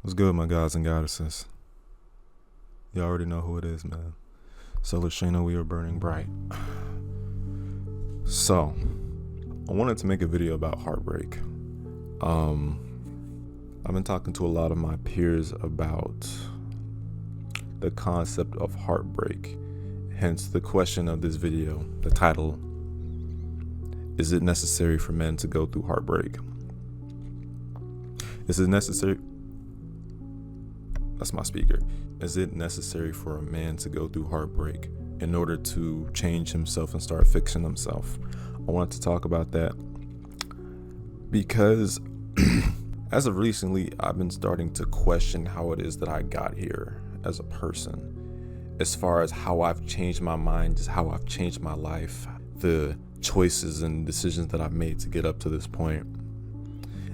What's good, my gods and goddesses? You already know who it is, man. So, SHANNO, we are burning bright. So, I wanted to make a video about heartbreak. I've been talking to a lot of my peers about the concept of heartbreak. Hence the question of this video, the title, is it necessary for men to go through heartbreak? Is it necessary? That's my speaker. Is it necessary for a man to go through heartbreak in order to change himself and start fixing himself? I wanted to talk about that because as of recently, I've been starting to question how it is that I got here as a person, as far as how I've changed my mind, just how I've changed my life, the choices and decisions that I've made to get up to this point.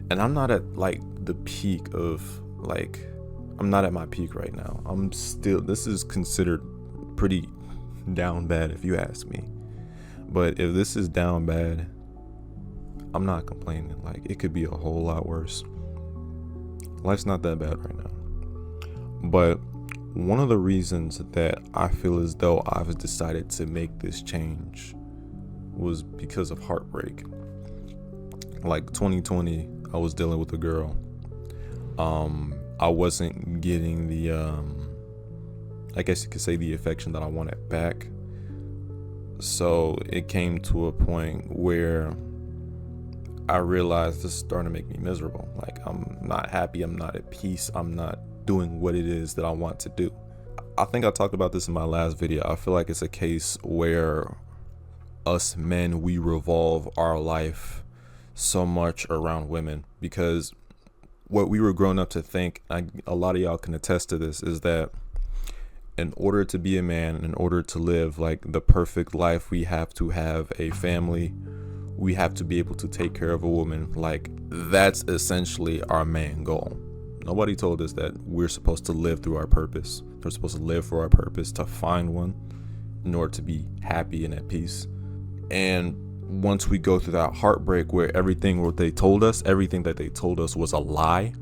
And I'm not at the peak of I'm not at my peak right now. This is considered pretty down bad if you ask me. But if this is down bad, I'm not complaining. It could be a whole lot worse. Life's not that bad right now. But one of the reasons that I feel as though I've decided to make this change was because of heartbreak. 2020, I was dealing with a girl. I wasn't getting the I guess you could say the affection that I wanted back. So it came to a point where I realized this is starting to make me miserable. I'm not happy, I'm not at peace, I'm not doing what it is that I want to do. I think I talked about this in my last video. I feel like it's a case where us men, we revolve our life so much around women, because what we were grown up to think, a lot of y'all can attest to this, is that in order to be a man, in order to live the perfect life, we have to have a family, we have to be able to take care of a woman. That's essentially our main goal. Nobody told us that we're supposed to live through our purpose. We're supposed to live for our purpose, to find one in order to be happy and at peace. And once we go through that heartbreak where everything that they told us was a lie,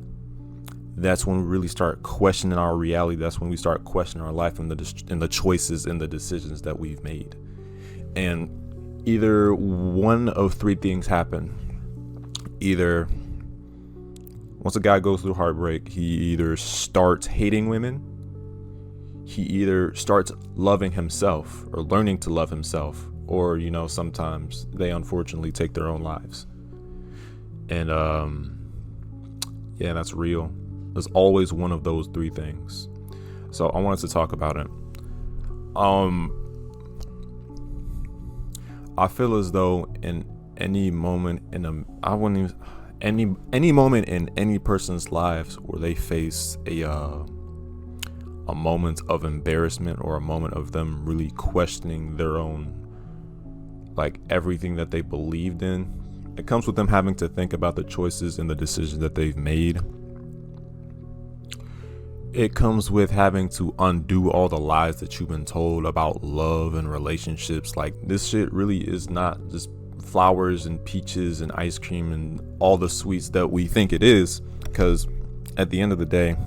that's when we really start questioning our reality. That's when we start questioning our life and the choices and the decisions that we've made. And either one of three things happen. Either once a guy goes through heartbreak, he either starts hating women, he either starts loving himself or learning to love himself, or sometimes they unfortunately take their own lives. And yeah, that's real. There's always one of those three things. So I wanted to talk about it. I feel as though in any moment any moment in any person's lives where they face a moment of embarrassment, or a moment of them really questioning their own everything that they believed in, it comes with them having to think about the choices and the decisions that they've made. It comes with having to undo all the lies that you've been told about love and relationships. This shit really is not just flowers and peaches and ice cream and all the sweets that we think it is, because at the end of the day,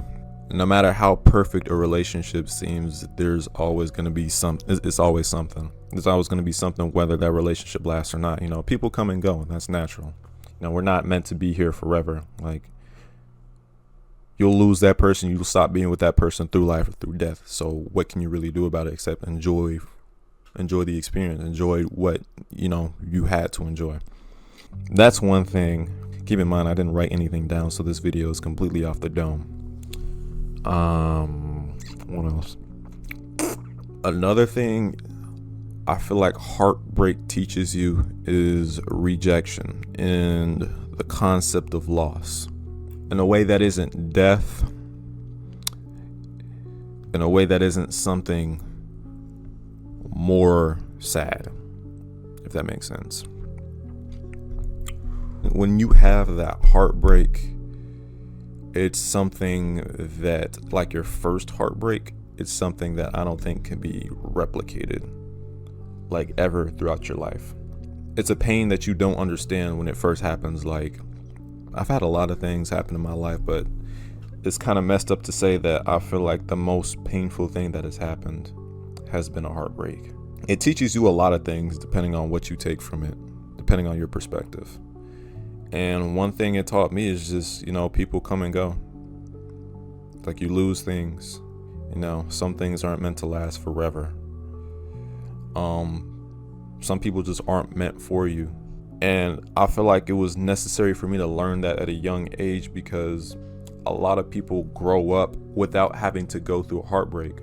no matter how perfect a relationship seems, there's always going to be something. It's always something. There's always going to be something, whether that relationship lasts or not. People come and go, and that's natural. We're not meant to be here forever. You'll lose that person, you'll stop being with that person through life or through death. So what can you really do about it except enjoy the experience, enjoy what you had to enjoy. That's one thing. Keep in mind, I didn't write anything down, so this video is completely off the dome. What else? Another thing I feel like heartbreak teaches you is rejection and the concept of loss, in a way that isn't death, in a way that isn't something more sad, if that makes sense. When you have that heartbreak, it's something that, your first heartbreak, it's something that I don't think can be replicated ever throughout your life. It's a pain that you don't understand when it first happens. I've had a lot of things happen in my life, but it's kind of messed up to say that I feel like the most painful thing that has happened has been a heartbreak. It teaches you a lot of things depending on what you take from it, depending on your perspective. And one thing it taught me is just, people come and go. Like, you lose things. Some things aren't meant to last forever. Some people just aren't meant for you. And I feel like it was necessary for me to learn that at a young age, because a lot of people grow up without having to go through a heartbreak.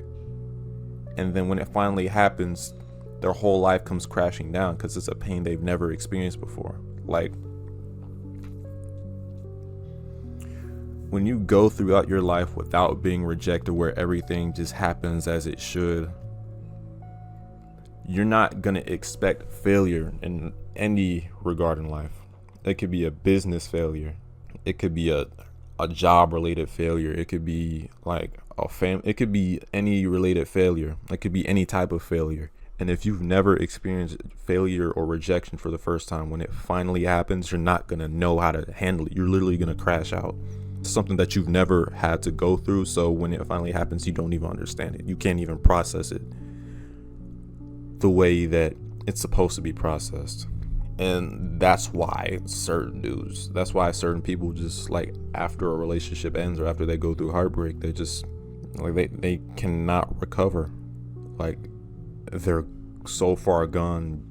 And then when it finally happens, their whole life comes crashing down because it's a pain they've never experienced before. Like, when you go throughout your life without being rejected, where everything just happens as it should, you're not going to expect failure in any regard in life. It could be a business failure. It could be a job related failure. It could be like it could be any related failure. It could be any type of failure. And if you've never experienced failure or rejection for the first time, when it finally happens, you're not going to know how to handle it. You're literally going to crash out. It's something that you've never had to go through. So when it finally happens, you don't even understand it. You can't even process it the way that it's supposed to be processed. And that's why certain people just, like, after a relationship ends or after they go through heartbreak, they just like they cannot recover. Like, they're so far gone.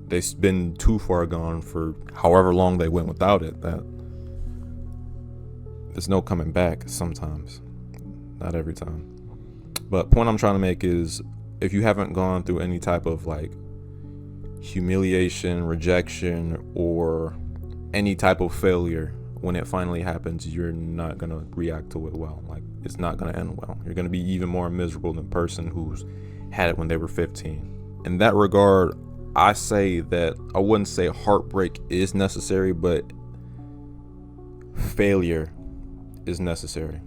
They've been too far gone for however long they went without it, that there's no coming back sometimes. Not every time. But point I'm trying to make is, if you haven't gone through any type of like humiliation, rejection, or any type of failure, when it finally happens, you're not going to react to it well. Like, it's not going to end well. You're going to be even more miserable than the person who's had it when they were 15. In that regard, I say that I wouldn't say heartbreak is necessary, but failure is necessary.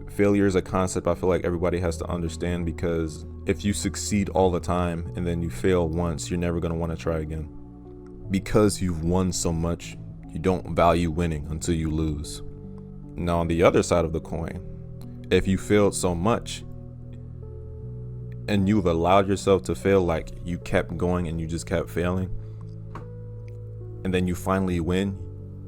Failure is a concept I feel like everybody has to understand, because if you succeed all the time and then you fail once, you're never going to want to try again. Because you've won so much, you don't value winning until you lose. Now, on the other side of the coin, if you failed so much and you've allowed yourself to fail, like you kept going and you just kept failing, and then you finally win,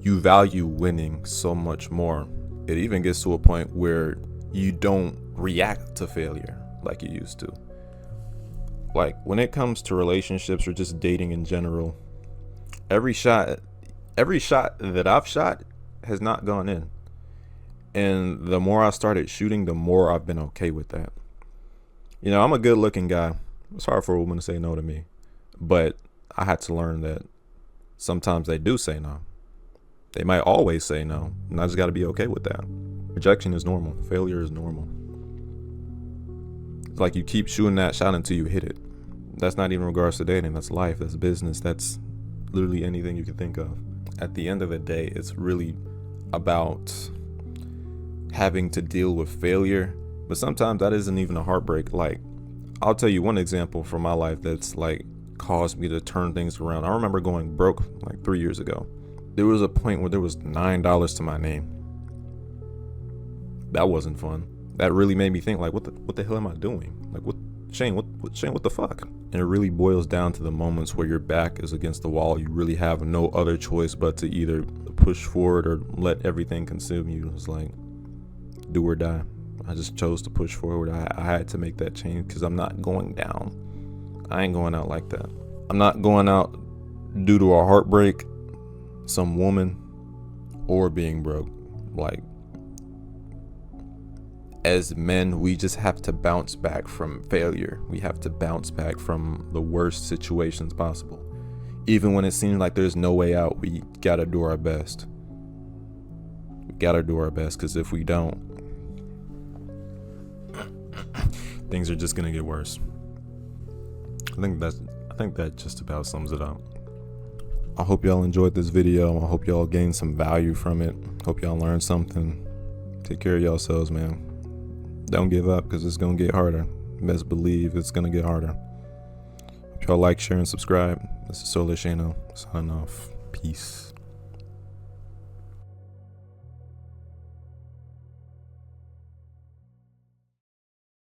you value winning so much more. It even gets to a point where you don't react to failure like you used to. Like, when it comes to relationships or just dating in general, every shot that I've shot has not gone in. And the more I started shooting, the more I've been okay with that. I'm a good looking guy. It's hard for a woman to say no to me. But I had to learn that sometimes they do say no. They might always say no. And I just got to be okay with that. Rejection is normal. Failure is normal. It's like you keep shooting that shot until you hit it. That's not even in regards to dating. That's life. That's business. That's literally anything you can think of. At the end of the day, it's really about having to deal with failure. But sometimes that isn't even a heartbreak. Like, I'll tell you one example from my life that's like caused me to turn things around. I remember going broke like 3 years ago. There was a point where there was $9 to my name. That wasn't fun. That really made me think, like, what the hell am I doing? Like, Shane, what the fuck? And it really boils down to the moments where your back is against the wall. You really have no other choice but to either push forward or let everything consume you. It's like, do or die. I just chose to push forward. I had to make that change because I'm not going down. I ain't going out like that. I'm not going out due to a heartbreak, some woman, or being broke. Like, as men, we just have to bounce back from failure. We have to bounce back from the worst situations possible. Even when it seems like there's no way out, we gotta do our best. We gotta do our best, because if we don't, things are just gonna get worse. I think that just about sums it up. I hope y'all enjoyed this video. I hope y'all gained some value from it. Hope y'all learned something. Take care of yourselves, man. Don't give up, because it's gonna get harder. Best believe it's gonna get harder. Hope y'all like, share, and subscribe. This is SHANNO signing off. Peace.